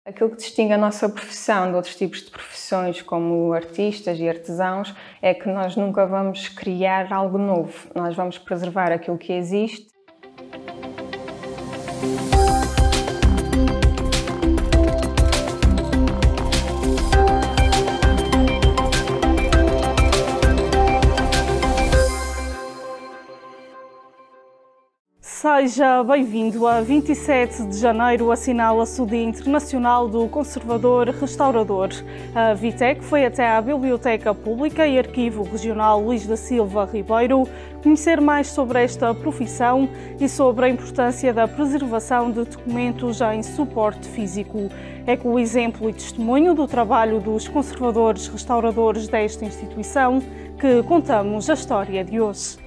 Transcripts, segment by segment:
Aquilo que distingue a nossa profissão de outros tipos de profissões, como artistas e artesãos, é que nós nunca vamos criar algo novo. Nós vamos preservar aquilo que existe. Seja bem-vindo. A 27 de janeiro assinala-se o Dia Internacional do Conservador Restaurador. A VITEC foi até à Biblioteca Pública e Arquivo Regional Luís da Silva Ribeiro conhecer mais sobre esta profissão e sobre a importância da preservação de documentos em suporte físico. É com o exemplo e testemunho do trabalho dos conservadores restauradores desta instituição que contamos a história de hoje.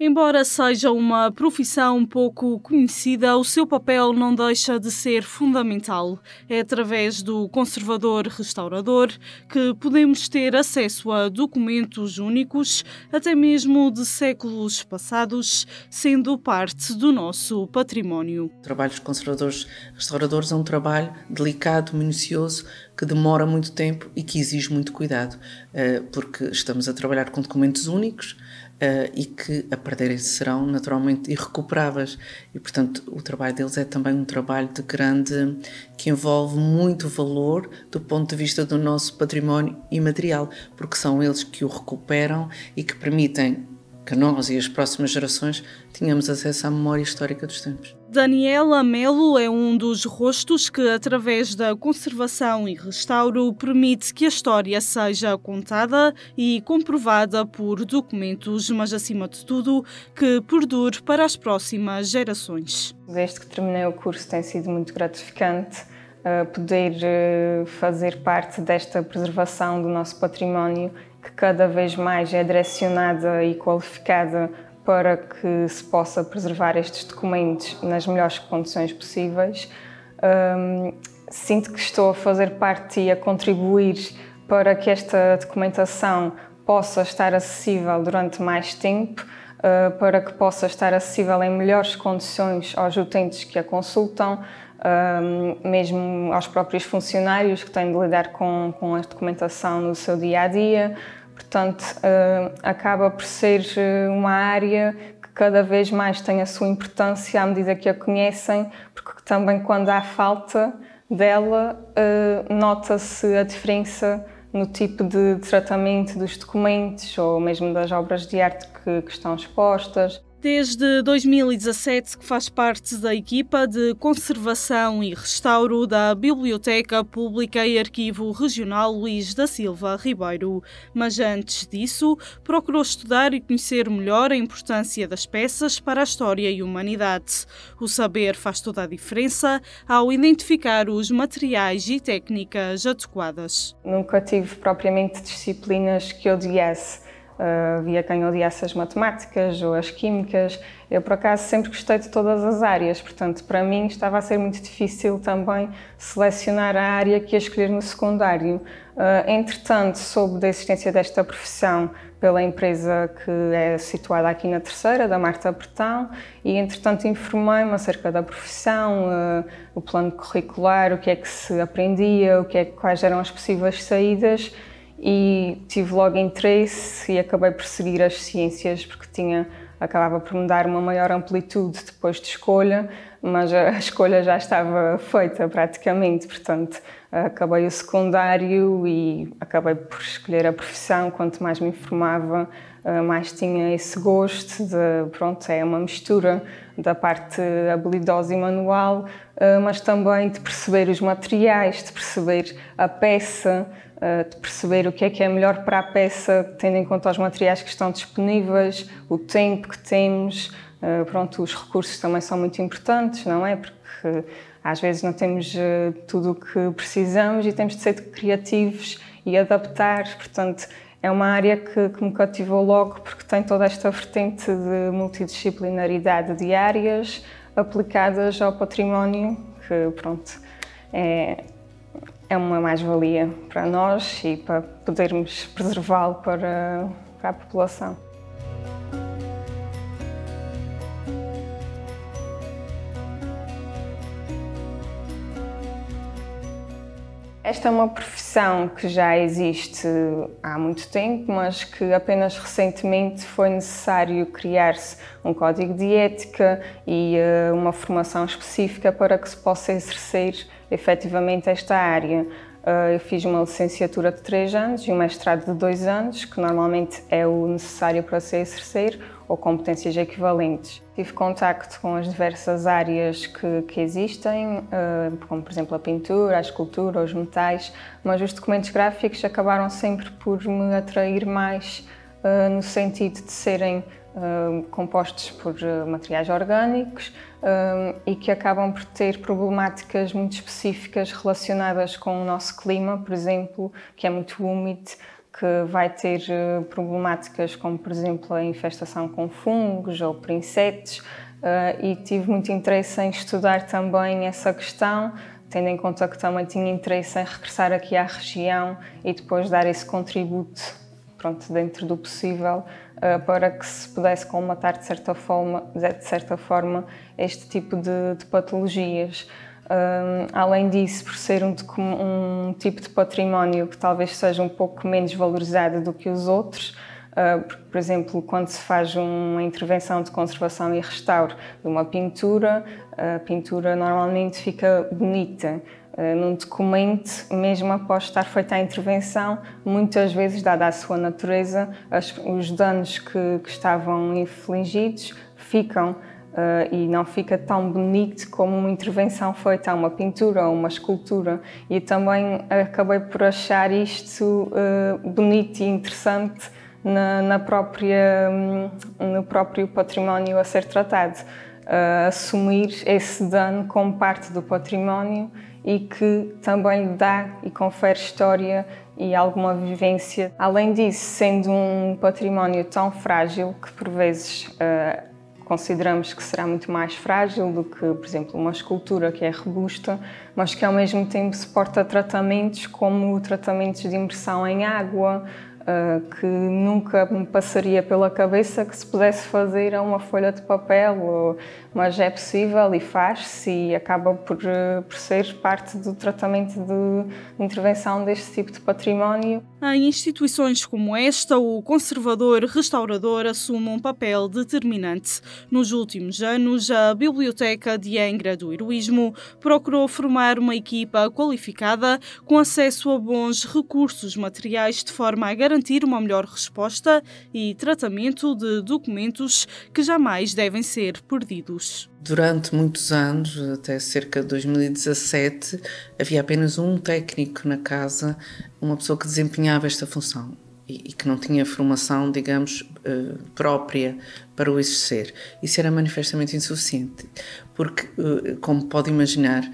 Embora seja uma profissão pouco conhecida, o seu papel não deixa de ser fundamental. É através do conservador-restaurador que podemos ter acesso a documentos únicos, até mesmo de séculos passados, sendo parte do nosso património. O trabalho dos conservadores-restauradores é um trabalho delicado, minucioso, que demora muito tempo e que exige muito cuidado, porque estamos a trabalhar com documentos únicos, e que a perderem serão naturalmente irrecuperáveis e, portanto, o trabalho deles é também um trabalho de grande, que envolve muito valor do ponto de vista do nosso património imaterial, porque são eles que o recuperam e que permitem que nós e as próximas gerações tenhamos acesso à memória histórica dos tempos. Daniela Melo é um dos rostos que, através da conservação e restauro, permite que a história seja contada e comprovada por documentos, mas, acima de tudo, que perdure para as próximas gerações. Desde que terminei o curso tem sido muito gratificante poder fazer parte desta preservação do nosso património, que cada vez mais é direcionada e qualificada para que se possa preservar estes documentos nas melhores condições possíveis. Sinto que estou a fazer parte e a contribuir para que esta documentação possa estar acessível durante mais tempo, para que possa estar acessível em melhores condições aos utentes que a consultam, mesmo aos próprios funcionários que têm de lidar com a documentação no seu dia-a-dia. Portanto, acaba por ser uma área que cada vez mais tem a sua importância à medida que a conhecem, porque também quando há falta dela, nota-se a diferença no tipo de tratamento dos documentos ou mesmo das obras de arte que estão expostas. Desde 2017 que faz parte da equipa de conservação e restauro da Biblioteca Pública e Arquivo Regional Luís da Silva Ribeiro. Mas antes disso, procurou estudar e conhecer melhor a importância das peças para a história e humanidade. O saber faz toda a diferença ao identificar os materiais e técnicas adequadas. Nunca tive propriamente disciplinas que odiasse. Havia quem odiasse as matemáticas ou as químicas. Eu, por acaso, sempre gostei de todas as áreas, portanto, para mim estava a ser muito difícil também selecionar a área que ia escolher no secundário. Entretanto, soube da existência desta profissão pela empresa que é situada aqui na Terceira, da Marta Bertão, e, entretanto, informei-me acerca da profissão, o plano curricular, o que é que se aprendia, quais eram as possíveis saídas, e tive logo interesse e acabei por seguir as ciências porque acabava por me dar uma maior amplitude depois de escolha, mas a escolha já estava feita praticamente, portanto acabei o secundário e acabei por escolher a profissão. Quanto mais me informava, mais tinha esse gosto é uma mistura da parte habilidosa e manual, mas também de perceber os materiais, de perceber a peça, de perceber o que é melhor para a peça, tendo em conta os materiais que estão disponíveis, o tempo que temos. Os recursos também são muito importantes, não é? Porque às vezes não temos tudo o que precisamos e temos de ser criativos e adaptar. Portanto, é uma área que me cativou logo porque tem toda esta vertente de multidisciplinaridade de áreas aplicadas ao património, que é uma mais-valia para nós e para podermos preservá-lo para a população. Esta é uma profissão que já existe há muito tempo, mas que apenas recentemente foi necessário criar-se um código de ética e uma formação específica para que se possa exercer efetivamente esta área. Eu fiz uma licenciatura de 3 anos e um mestrado de 2 anos, que normalmente é o necessário para se exercer, ou competências equivalentes. Tive contacto com as diversas áreas que existem, como por exemplo a pintura, a escultura, os metais, mas os documentos gráficos acabaram sempre por me atrair mais no sentido de serem compostos por materiais orgânicos e que acabam por ter problemáticas muito específicas relacionadas com o nosso clima, por exemplo, que é muito úmido, que vai ter problemáticas como, por exemplo, a infestação com fungos ou por insetos, e tive muito interesse em estudar também essa questão, tendo em conta que também tinha interesse em regressar aqui à região e depois dar esse contributo, pronto, dentro do possível, para que se pudesse colmatar de certa forma este tipo de patologias. Além disso, por ser um tipo de património que talvez seja um pouco menos valorizado do que os outros, porque, por exemplo, quando se faz uma intervenção de conservação e restauro de uma pintura, a pintura normalmente fica bonita. Num documento, mesmo após estar feita a intervenção, muitas vezes, dada a sua natureza, os danos que estavam infligidos ficam e não fica tão bonito como uma intervenção feita a uma pintura ou uma escultura. E também acabei por achar isto bonito e interessante no próprio património a ser tratado. Assumir esse dano como parte do património e que também lhe dá e confere história e alguma vivência. Além disso, sendo um património tão frágil que por vezes consideramos que será muito mais frágil do que, por exemplo, uma escultura que é robusta, mas que ao mesmo tempo suporta tratamentos como tratamentos de imersão em água, que nunca me passaria pela cabeça que se pudesse fazer a uma folha de papel, mas é possível e faz-se e acaba por ser parte do tratamento de intervenção deste tipo de património. Em instituições como esta, o conservador-restaurador assume um papel determinante. Nos últimos anos, a Biblioteca de Angra do Heroísmo procurou formar uma equipa qualificada com acesso a bons recursos materiais de forma a garantir uma melhor resposta e tratamento de documentos que jamais devem ser perdidos. Durante muitos anos, até cerca de 2017, havia apenas um técnico na casa, uma pessoa que desempenhava esta função e que não tinha formação, digamos, própria para o exercer. Isso era manifestamente insuficiente, porque, como pode imaginar,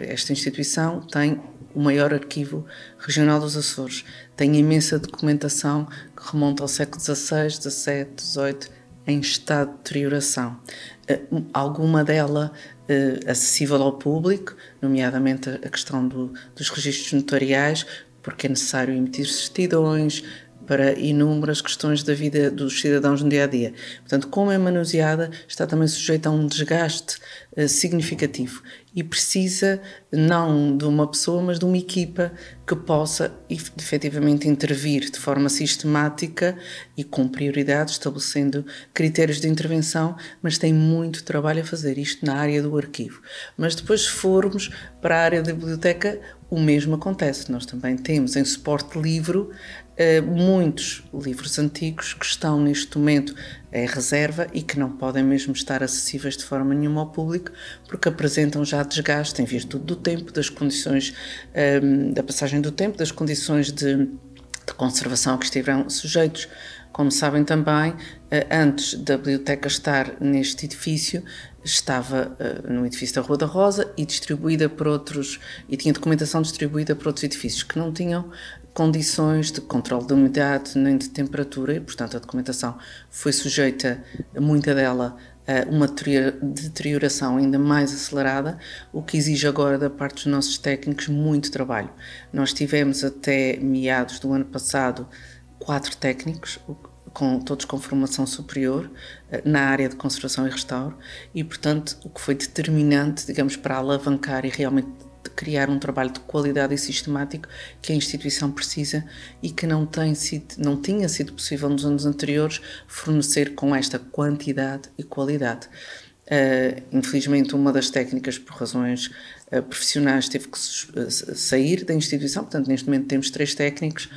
esta instituição tem o maior arquivo regional dos Açores, tem imensa documentação que remonta ao século XVI, XVII, XVIII, em estado de deterioração. Alguma dela acessível ao público, nomeadamente a questão dos registros notariais, porque é necessário emitir certidões para inúmeras questões da vida dos cidadãos no dia-a-dia. Portanto, como é manuseada, está também sujeita a um desgaste significativo e precisa não de uma pessoa, mas de uma equipa que possa efetivamente intervir de forma sistemática e com prioridade, estabelecendo critérios de intervenção, mas tem muito trabalho a fazer, isto na área do arquivo. Mas depois, se formos para a área da biblioteca, o mesmo acontece. Nós também temos em suporte livro muitos livros antigos que estão neste momento em reserva e que não podem mesmo estar acessíveis de forma nenhuma ao público porque apresentam já desgaste em virtude do tempo, das condições da passagem do tempo, das condições de conservação a que estiveram sujeitos. Como sabem também, antes da biblioteca estar neste edifício, estava no edifício da Rua da Rosa e distribuída por outros, e tinha documentação distribuída por outros edifícios que não tinham condições de controle de umidade nem de temperatura e, portanto, a documentação foi sujeita, muita dela, a uma deterioração ainda mais acelerada, o que exige agora da parte dos nossos técnicos muito trabalho. Nós tivemos até meados do ano passado 4 técnicos, todos com formação superior na área de conservação e restauro e, portanto, o que foi determinante, digamos, para alavancar e realmente criar um trabalho de qualidade e sistemático que a instituição precisa e que não tinha sido possível nos anos anteriores fornecer com esta quantidade e qualidade. Infelizmente, uma das técnicas, por razões profissionais, teve que sair da instituição, portanto, neste momento temos 3 técnicos,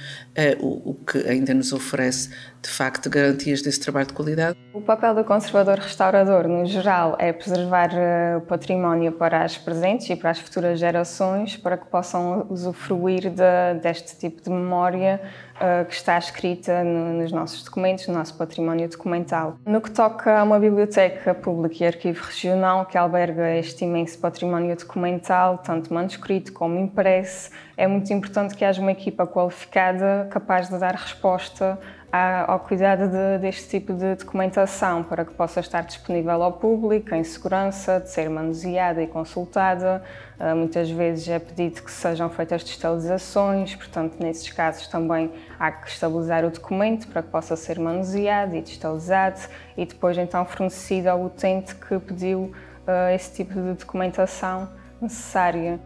o que ainda nos oferece, de facto, garantias desse trabalho de qualidade. O papel do conservador-restaurador, no geral, é preservar o património para as presentes e para as futuras gerações, para que possam usufruir deste tipo de memória que está escrita nos nossos documentos, no nosso património documental. No que toca a uma biblioteca pública e arquivo regional que alberga este imenso património documental, tanto manuscrito como impresso, é muito importante que haja uma equipa qualificada capaz de dar resposta ao cuidado deste tipo de documentação, para que possa estar disponível ao público, em segurança, de ser manuseada e consultada. Muitas vezes é pedido que sejam feitas digitalizações, portanto, nesses casos também há que estabilizar o documento para que possa ser manuseado e digitalizado e depois então fornecido ao utente que pediu esse tipo de documentação necessária.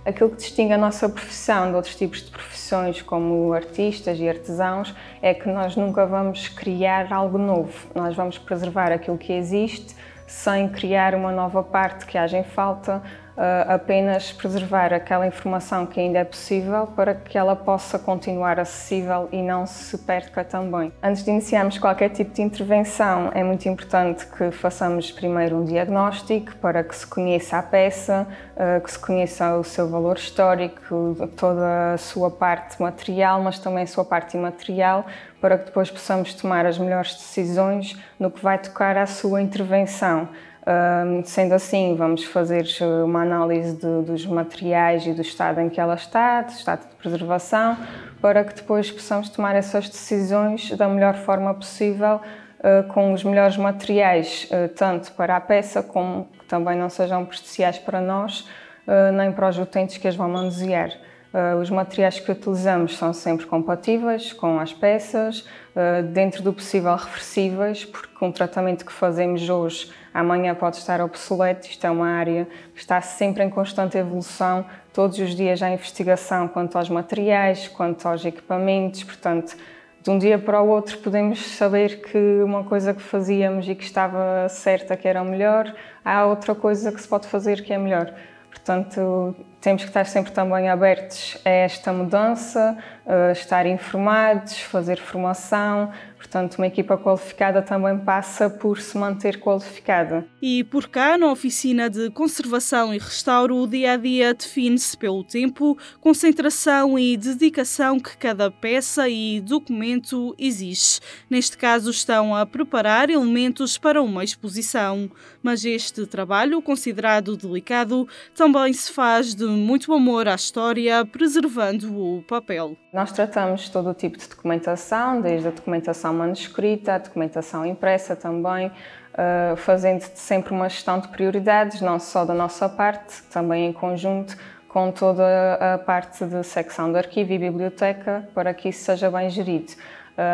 Aquilo que distingue a nossa profissão de outros tipos de profissões, como artistas e artesãos, é que nós nunca vamos criar algo novo. Nós vamos preservar aquilo que existe sem criar uma nova parte que haja em falta, apenas preservar aquela informação que ainda é possível para que ela possa continuar acessível e não se perca também. Antes de iniciarmos qualquer tipo de intervenção, é muito importante que façamos primeiro um diagnóstico para que se conheça a peça, que se conheça o seu valor histórico, toda a sua parte material, mas também a sua parte imaterial, para que depois possamos tomar as melhores decisões no que vai tocar à sua intervenção. Sendo assim, vamos fazer uma análise dos materiais e do estado em que ela está, do estado de preservação, para que depois possamos tomar essas decisões da melhor forma possível, com os melhores materiais, tanto para a peça como que também não sejam prejudiciais para nós, nem para os utentes que as vão manusear. Os materiais que utilizamos são sempre compatíveis com as peças, dentro do possível reversíveis, porque um tratamento que fazemos hoje, amanhã pode estar obsoleto. Isto é uma área que está sempre em constante evolução, todos os dias há investigação quanto aos materiais, quanto aos equipamentos, portanto, de um dia para o outro podemos saber que uma coisa que fazíamos e que estava certa que era o melhor, há outra coisa que se pode fazer que é melhor. Portanto, temos que estar sempre também abertos a esta mudança, estar informados, fazer formação. Portanto, uma equipa qualificada também passa por se manter qualificada. E por cá, na oficina de conservação e restauro, o dia-a-dia define-se pelo tempo, concentração e dedicação que cada peça e documento exige. Neste caso, estão a preparar elementos para uma exposição. Mas este trabalho, considerado delicado, também se faz de muito amor à história, preservando o papel. Nós tratamos todo o tipo de documentação, desde a documentação manuscrita, a documentação impressa também, fazendo sempre uma gestão de prioridades, não só da nossa parte, também em conjunto com toda a parte de secção de arquivo e biblioteca, para que isso seja bem gerido.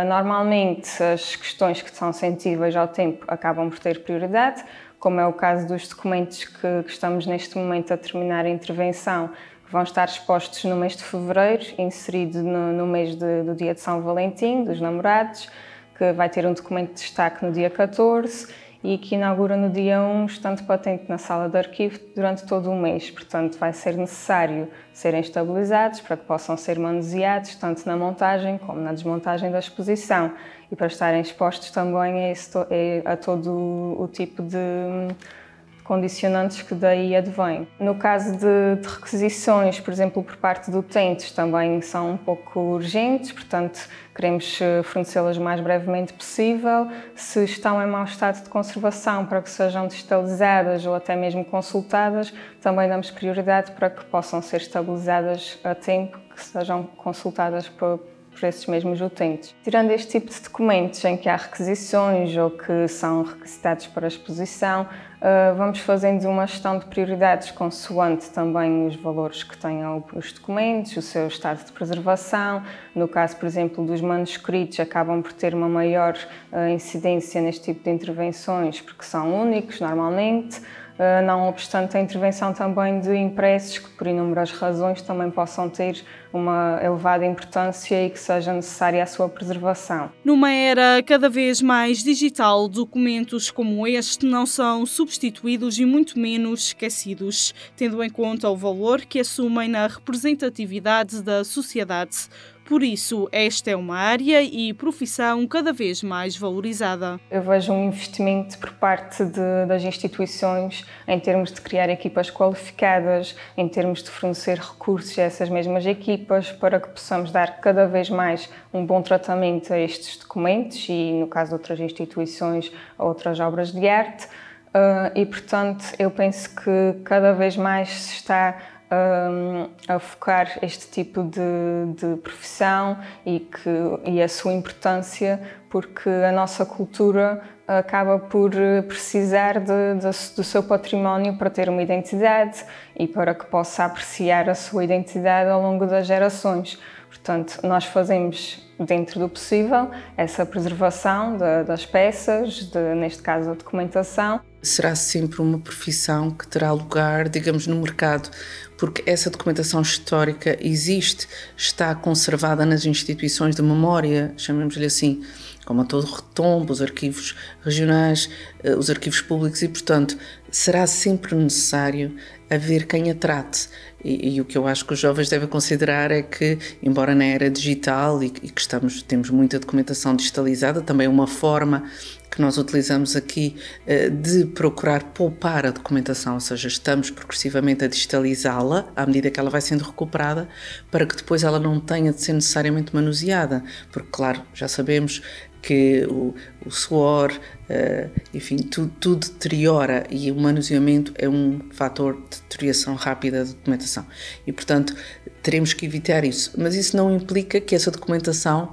Normalmente, as questões que são sensíveis ao tempo acabam por ter prioridade, como é o caso dos documentos que estamos neste momento a terminar a intervenção, que vão estar expostos no mês de fevereiro, inserido no mês do dia de São Valentim, dos namorados, que vai ter um documento de destaque no dia 14 e que inaugura no dia 1, estando patente na sala de arquivo durante todo o mês. Portanto, vai ser necessário serem estabilizados para que possam ser manuseados, tanto na montagem como na desmontagem da exposição, e para estarem expostos também a todo o tipo de condicionantes que daí advêm. No caso de requisições, por exemplo, por parte do utentes, também são um pouco urgentes, portanto, queremos fornecê-las o mais brevemente possível. Se estão em mau estado de conservação, para que sejam digitalizadas ou até mesmo consultadas, também damos prioridade para que possam ser estabilizadas a tempo, que sejam consultadas por esses mesmos utentes. Tirando este tipo de documentos em que há requisições ou que são requisitados para exposição, vamos fazendo uma gestão de prioridades consoante também os valores que tenham os documentos, o seu estado de preservação. No caso, por exemplo, dos manuscritos, acabam por ter uma maior incidência neste tipo de intervenções, porque são únicos normalmente. Não obstante a intervenção também de impressos, que por inúmeras razões também possam ter uma elevada importância e que seja necessária a sua preservação. Numa era cada vez mais digital, documentos como este não são substituídos e muito menos esquecidos, tendo em conta o valor que assumem na representatividade da sociedade. Por isso, esta é uma área e profissão cada vez mais valorizada. Eu vejo um investimento por parte das instituições em termos de criar equipas qualificadas, em termos de fornecer recursos a essas mesmas equipas para que possamos dar cada vez mais um bom tratamento a estes documentos e, no caso de outras instituições, a outras obras de arte. E, portanto, eu penso que cada vez mais se está a focar este tipo de profissão e a sua importância, porque a nossa cultura acaba por precisar do seu património para ter uma identidade e para que possa apreciar a sua identidade ao longo das gerações. Portanto, nós fazemos, dentro do possível, essa preservação das peças, neste caso a documentação. Será sempre uma profissão que terá lugar, digamos, no mercado, porque essa documentação histórica existe, está conservada nas instituições de memória, chamemos-lhe assim, como a Torre de Tombo, os arquivos regionais, os arquivos públicos, e, portanto, será sempre necessário haver quem a trate. E o que eu acho que os jovens devem considerar é que, embora na era digital e que temos muita documentação digitalizada, também uma forma que nós utilizamos aqui de procurar poupar a documentação, ou seja, estamos progressivamente a digitalizá-la à medida que ela vai sendo recuperada, para que depois ela não tenha de ser necessariamente manuseada, porque, claro, já sabemos que o suor, enfim, tudo deteriora e o manuseamento é um fator de deterioração rápida da documentação e, portanto, teremos que evitar isso. Mas isso não implica que essa documentação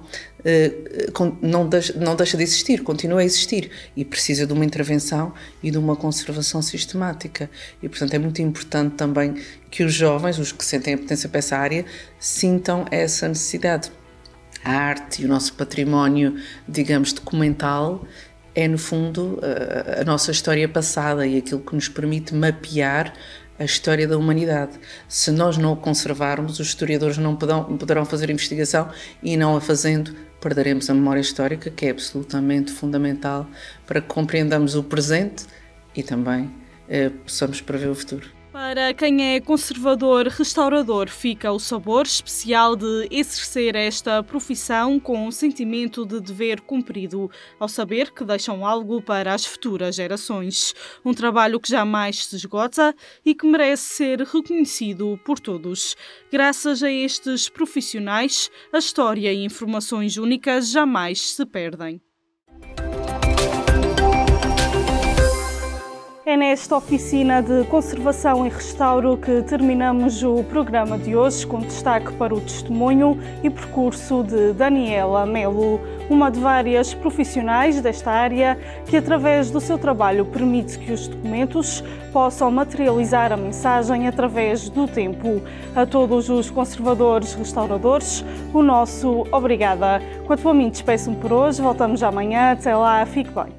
não deixa de existir, continua a existir e precisa de uma intervenção e de uma conservação sistemática. E, portanto, é muito importante também que os jovens, os que sentem a potência para essa área, sintam essa necessidade. A arte e o nosso património, digamos, documental, é, no fundo, a nossa história passada e aquilo que nos permite mapear a história da humanidade. Se nós não o conservarmos, os historiadores não poderão fazer investigação e, não a fazendo, perderemos a memória histórica, que é absolutamente fundamental para que compreendamos o presente e também possamos prever o futuro. Para quem é conservador-restaurador, fica o sabor especial de exercer esta profissão com um sentimento de dever cumprido, ao saber que deixam algo para as futuras gerações. Um trabalho que jamais se esgota e que merece ser reconhecido por todos. Graças a estes profissionais, a história e informações únicas jamais se perdem. É nesta oficina de conservação e restauro que terminamos o programa de hoje, com destaque para o testemunho e percurso de Daniela Melo, uma de várias profissionais desta área que, através do seu trabalho, permite que os documentos possam materializar a mensagem através do tempo. A todos os conservadores restauradores, o nosso obrigada. Quanto a mim, despeço-me por hoje. Voltamos amanhã. Até lá, fique bem.